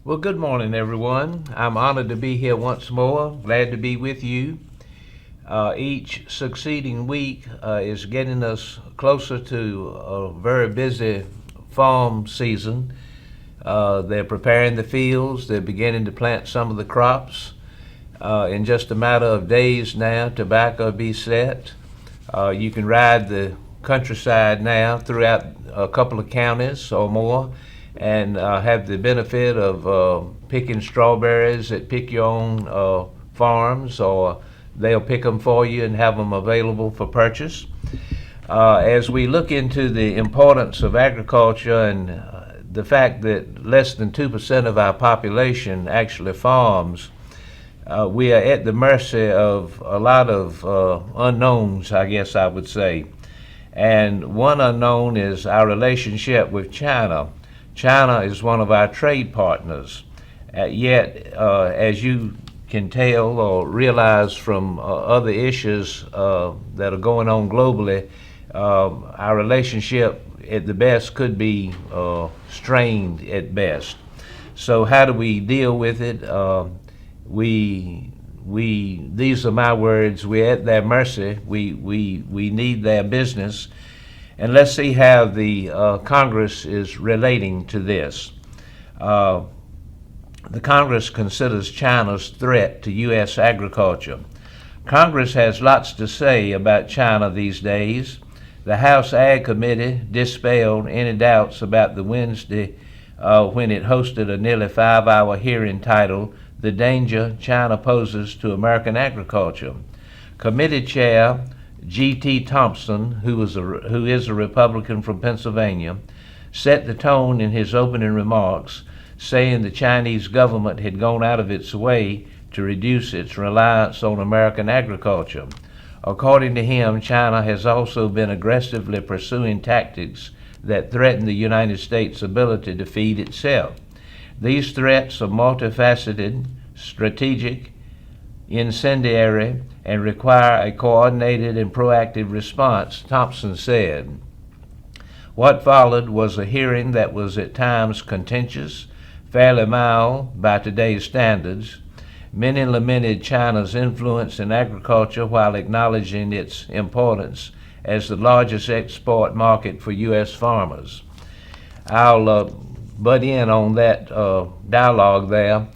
Well, good morning, everyone. I'm honored to be here once more. Glad to be with you. Each succeeding week is getting us closer to a very busy farm season. They're preparing the fields, they're beginning to plant some of the crops. In just a matter of days now, tobacco will be set. You can ride the countryside now throughout a couple of counties or more and have the benefit of picking strawberries at pick your own farms, or they'll pick them for you and have them available for purchase. As we look into the importance of agriculture and the fact that less than 2% of our population actually farms, we are at the mercy of a lot of unknowns, I guess I would say. And one unknown is our relationship with China. China is one of our trade partners. Yet, as you can tell or realize from other issues that are going on globally, our relationship at the best could be strained at best. So how do we deal with it? These are my words, we're at their mercy. We need their business. And let's see how the Congress is relating to this. The Congress considers China's threat to U.S. agriculture. Congress has lots to say about China these days. The House Ag Committee dispelled any doubts about the Wednesday when it hosted a nearly 5-hour hearing titled "The Danger China Poses to American Agriculture." Committee Chair G.T. Thompson, who is a Republican from Pennsylvania, set the tone in his opening remarks, saying the Chinese government had gone out of its way to reduce its reliance on American agriculture. According to him, China has also been aggressively pursuing tactics that threaten the United States' ability to feed itself. These threats are multifaceted, strategic, incendiary, and require a coordinated and proactive response, Thompson said. What followed was a hearing that was at times contentious, fairly mild by today's standards. Many lamented China's influence in agriculture while acknowledging its importance as the largest export market for U.S. farmers. I'll butt in on that dialogue there.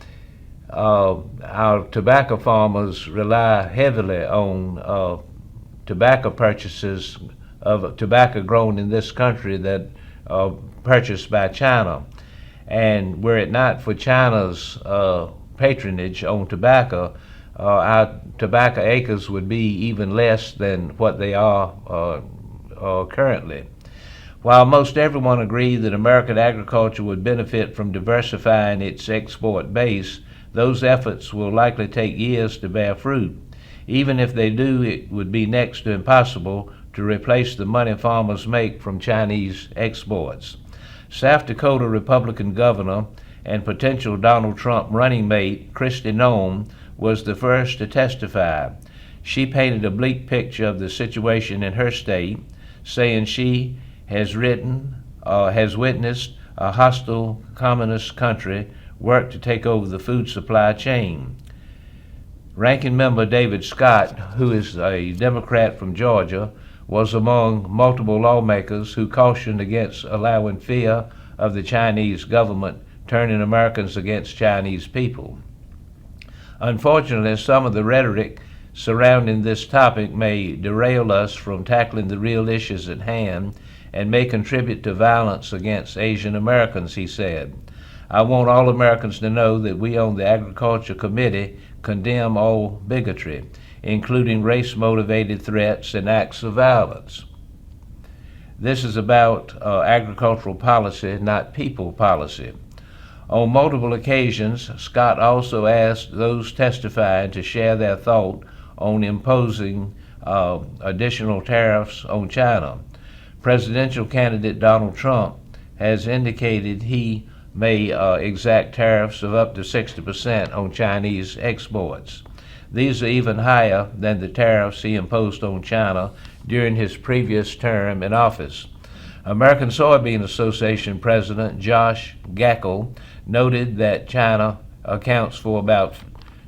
Our tobacco farmers rely heavily on tobacco purchases of tobacco grown in this country that are purchased by China. And were it not for China's patronage on tobacco, our tobacco acres would be even less than what they are currently. While most everyone agreed that American agriculture would benefit from diversifying its export base, those efforts will likely take years to bear fruit. Even if they do, it would be next to impossible to replace the money farmers make from Chinese exports. South Dakota Republican governor and potential Donald Trump running mate Kristi Noem was the first to testify. She painted a bleak picture of the situation in her state, saying she has witnessed a hostile communist country work to take over the food supply chain. Ranking Member David Scott, who is a Democrat from Georgia, was among multiple lawmakers who cautioned against allowing fear of the Chinese government turning Americans against Chinese people. Unfortunately, some of the rhetoric surrounding this topic may derail us from tackling the real issues at hand and may contribute to violence against Asian Americans, he said. I want all Americans to know that we on the Agriculture Committee condemn all bigotry, including race-motivated threats and acts of violence. This is about agricultural policy, not people policy. On multiple occasions, Scott also asked those testifying to share their thought on imposing additional tariffs on China. Presidential candidate Donald Trump has indicated he may exact tariffs of up to 60% on Chinese exports. These are even higher than the tariffs he imposed on China during his previous term in office. American Soybean Association President Josh Gackel noted that China accounts for about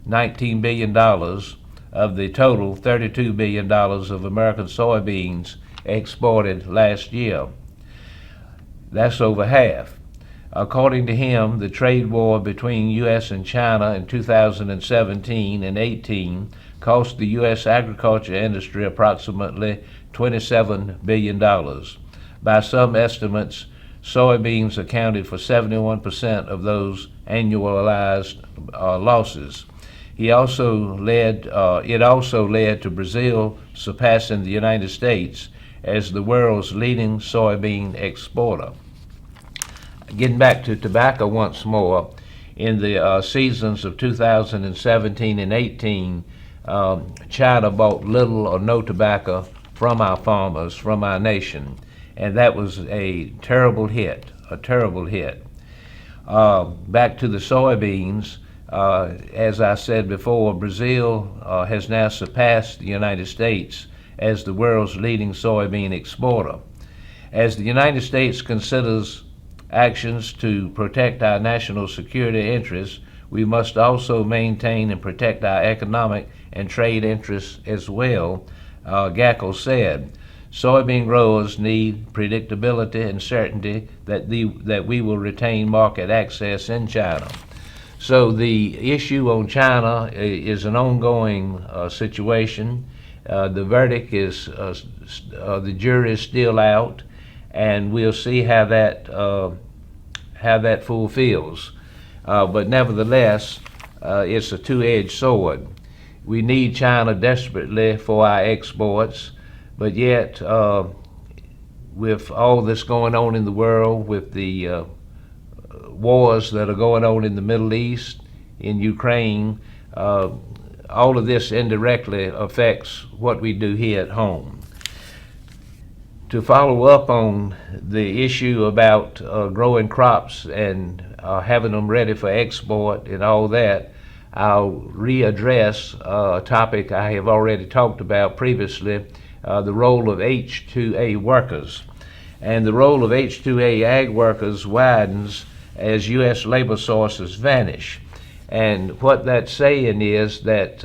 $19 billion of the total $32 billion of American soybeans exported last year. That's over half. According to him, the trade war between U.S. and China in 2017 and 18 cost the U.S. agriculture industry approximately $27 billion. By some estimates, soybeans accounted for 71% of those annualized losses. It also led to Brazil surpassing the United States as the world's leading soybean exporter. Getting back to tobacco once more, in the seasons of 2017 and 18, China bought little or no tobacco from our farmers, from our nation, and that was a terrible hit. Back to the soybeans, as I said before, Brazil has now surpassed the United States as the world's leading soybean exporter. As the United States considers actions to protect our national security interests, we must also maintain and protect our economic and trade interests as well, Gackel said. Soybean growers need predictability and certainty that we will retain market access in China. So the issue on China is an ongoing situation. The verdict is, the jury is still out, and we'll see how that fulfills. But nevertheless, it's a two-edged sword. We need China desperately for our exports, but yet, with all this going on in the world, with the wars that are going on in the Middle East, in Ukraine, all of this indirectly affects what we do here at home. To follow up on the issue about growing crops and having them ready for export and all that, I'll readdress a topic I have already talked about previously, the role of H-2A workers. And the role of H-2A ag workers widens as U.S. labor sources vanish. And what that's saying is that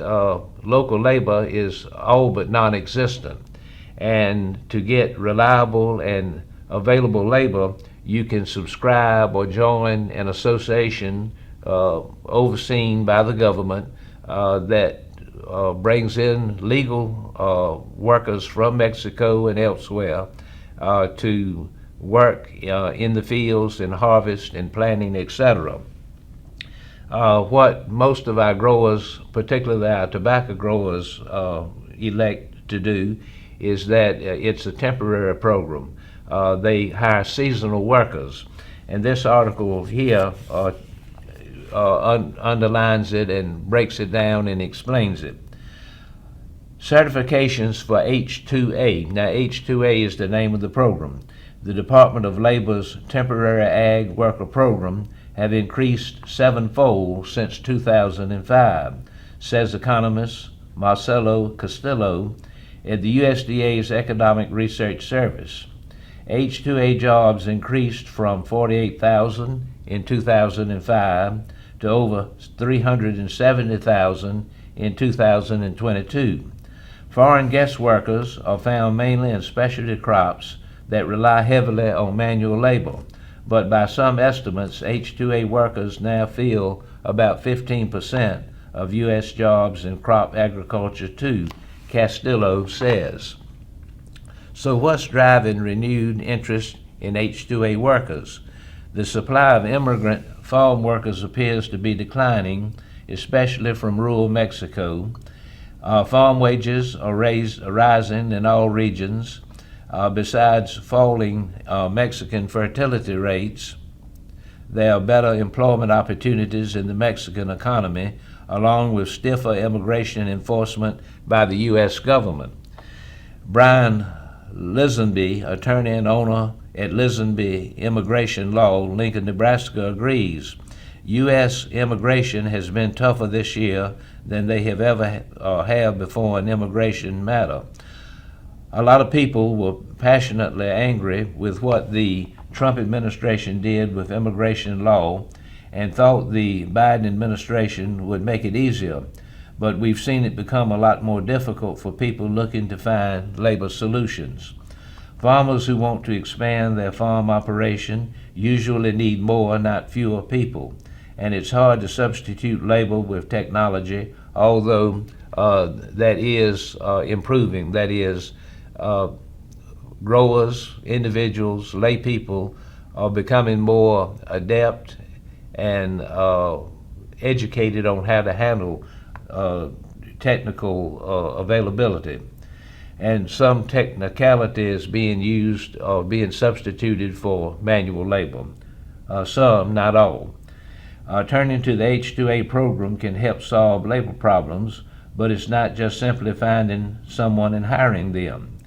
local labor is all but non-existent. And to get reliable and available labor, you can subscribe or join an association overseen by the government that brings in legal workers from Mexico and elsewhere to work in the fields and harvest and planting, etc. What most of our growers, particularly our tobacco growers, elect to do is that it's a temporary program. They hire seasonal workers, and this article here underlines it and breaks it down and explains it. Certifications for H-2A. Now, H-2A is the name of the program. The Department of Labor's temporary ag worker program have increased sevenfold since 2005, says economist Marcelo Castillo at the USDA's Economic Research Service. H-2A jobs increased from 48,000 in 2005 to over 370,000 in 2022. Foreign guest workers are found mainly in specialty crops that rely heavily on manual labor, but by some estimates, H-2A workers now fill about 15% of U.S. jobs in crop agriculture too, Castillo says. So what's driving renewed interest in H-2A workers? The supply of immigrant farm workers appears to be declining, especially from rural Mexico. Farm wages are rising in all regions. Besides falling Mexican fertility rates, there are better employment opportunities in the Mexican economy, along with stiffer immigration enforcement by the U.S. government. Brian Lisenby, attorney and owner at Lisenby Immigration Law, Lincoln, Nebraska, agrees. U.S. immigration has been tougher this year than they have ever have before in immigration matter. A lot of people were passionately angry with what the Trump administration did with immigration law and thought the Biden administration would make it easier. But we've seen it become a lot more difficult for people looking to find labor solutions. Farmers who want to expand their farm operation usually need more, not fewer people. And it's hard to substitute labor with technology, although that is improving. That is, growers, individuals, lay people are becoming more adept and educated on how to handle technical availability. And some technicality is being used or being substituted for manual labor. Some, not all. Turning to the H-2A program can help solve labor problems, but it's not just simply finding someone and hiring them.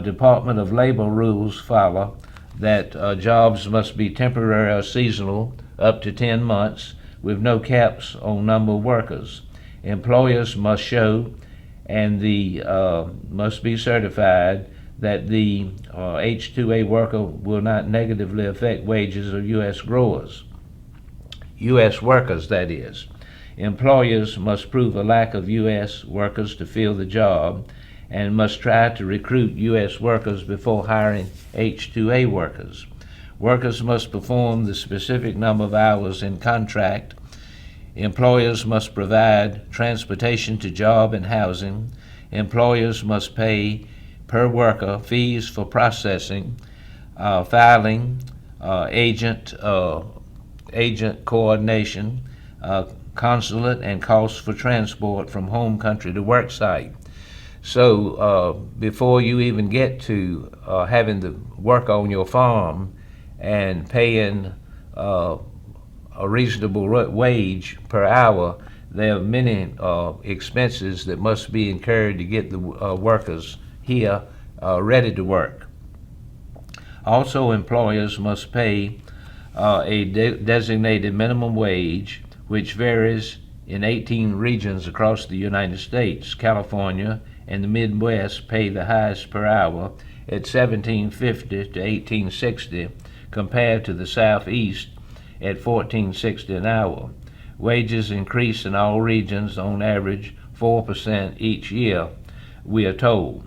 Department of Labor rules follow that jobs must be temporary or seasonal up to 10 months with no caps on number of workers. Employers must show and must be certified that the H-2A worker will not negatively affect wages of U.S. growers. U.S. workers, that is. Employers must prove a lack of U.S. workers to fill the job and must try to recruit U.S. workers before hiring H-2A workers. Workers must perform the specific number of hours in contract. Employers must provide transportation to job and housing. Employers must pay per worker fees for processing, filing, agent coordination, consulate, and costs for transport from home country to work site. So before you even get to having to work on your farm and paying a reasonable wage per hour, there are many expenses that must be incurred to get the workers here ready to work. Also, employers must pay a designated minimum wage, which varies in 18 regions across the United States. California and the Midwest pay the highest per hour at $17.50 to $18.60, compared to the Southeast at $14.60 an hour. Wages increase in all regions on average 4% each year, we are told.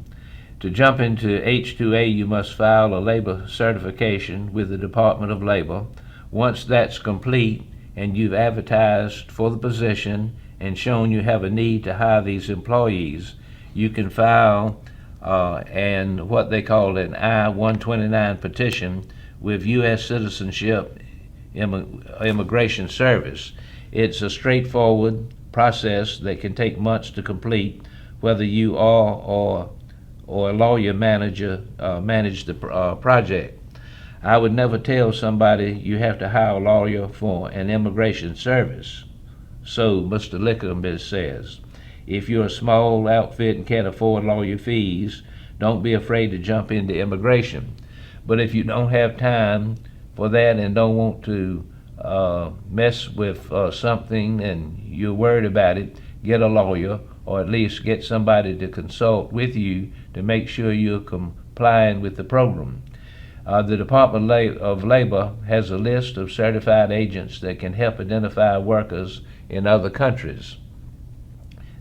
To jump into H-2A, you must file a labor certification with the Department of Labor. Once that's complete and you've advertised for the position and shown you have a need to hire these employees, you can file and what they call an I-129 petition with U.S. Citizenship Immigration Service. It's a straightforward process that can take months to complete, whether you are or a lawyer manager manage the project. I would never tell somebody you have to hire a lawyer for an immigration service. So Mr. Lickerman says, if you're a small outfit and can't afford lawyer fees, don't be afraid to jump into immigration. But if you don't have time for that and don't want to mess with something and you're worried about it, get a lawyer, or at least get somebody to consult with you to make sure you're complying with the program. The Department of Labor has a list of certified agents that can help identify workers in other countries.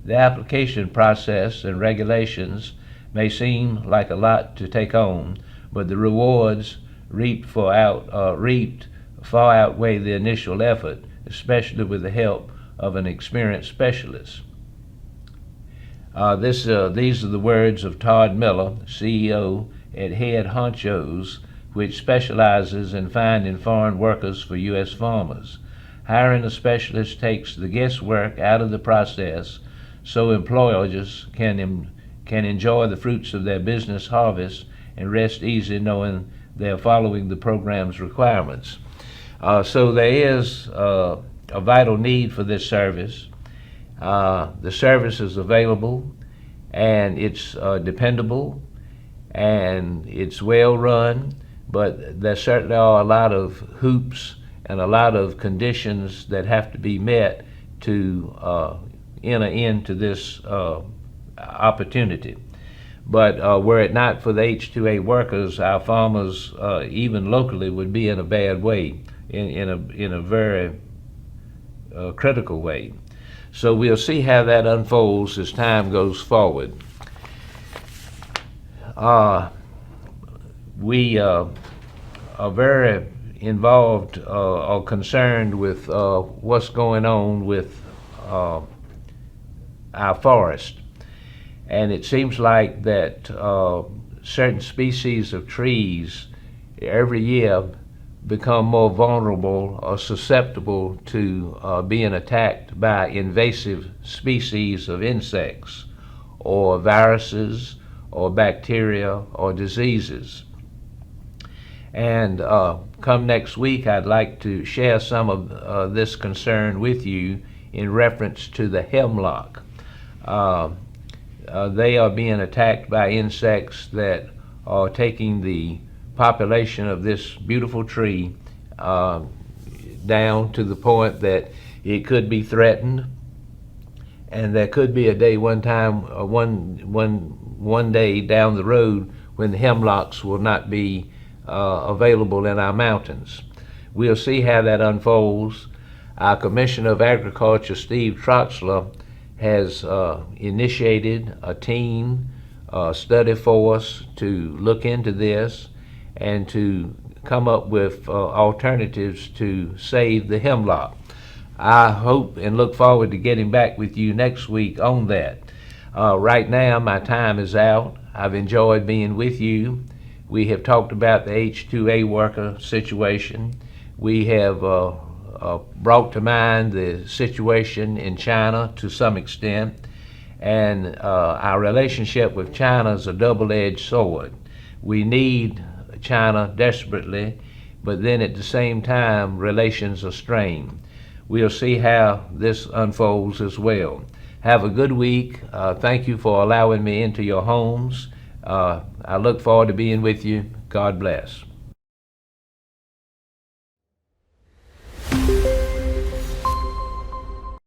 The application process and regulations may seem like a lot to take on, but the rewards reaped far outweigh the initial effort, especially with the help of an experienced specialist. These are the words of Todd Miller, CEO at Head Honchos, which specializes in finding foreign workers for U.S. farmers. Hiring a specialist takes the guesswork out of the process so employers can enjoy the fruits of their business harvest and rest easy knowing they're following the program's requirements. So there is a vital need for this service. The service is available and it's dependable and it's well run, but there certainly are a lot of hoops and a lot of conditions that have to be met to enter into this opportunity. But were it not for the H-2A workers, our farmers, even locally, would be in a bad way, in a very critical way. So we'll see how that unfolds as time goes forward. We are very involved or concerned with what's going on with our forest. And it seems like that certain species of trees every year become more vulnerable or susceptible to being attacked by invasive species of insects or viruses or bacteria or diseases. And come next week, I'd like to share some of this concern with you in reference to the hemlock. They are being attacked by insects that are taking the population of this beautiful tree down to the point that it could be threatened, and there could be a day, one day down the road when the hemlocks will not be available in our mountains. We'll see how that unfolds. Our Commissioner of Agriculture, Steve Troxler, has initiated a team study force to look into this and to come up with alternatives to save the hemlock. I hope and look forward to getting back with you next week on that. Right now, my time is out. I've enjoyed being with you. We have talked about the H-2A worker situation. We have brought to mind the situation in China to some extent, and our relationship with China is a double-edged sword. We need China desperately, but then at the same time, relations are strained. We'll see how this unfolds as well. Have a good week. Thank you for allowing me into your homes. I look forward to being with you. God bless.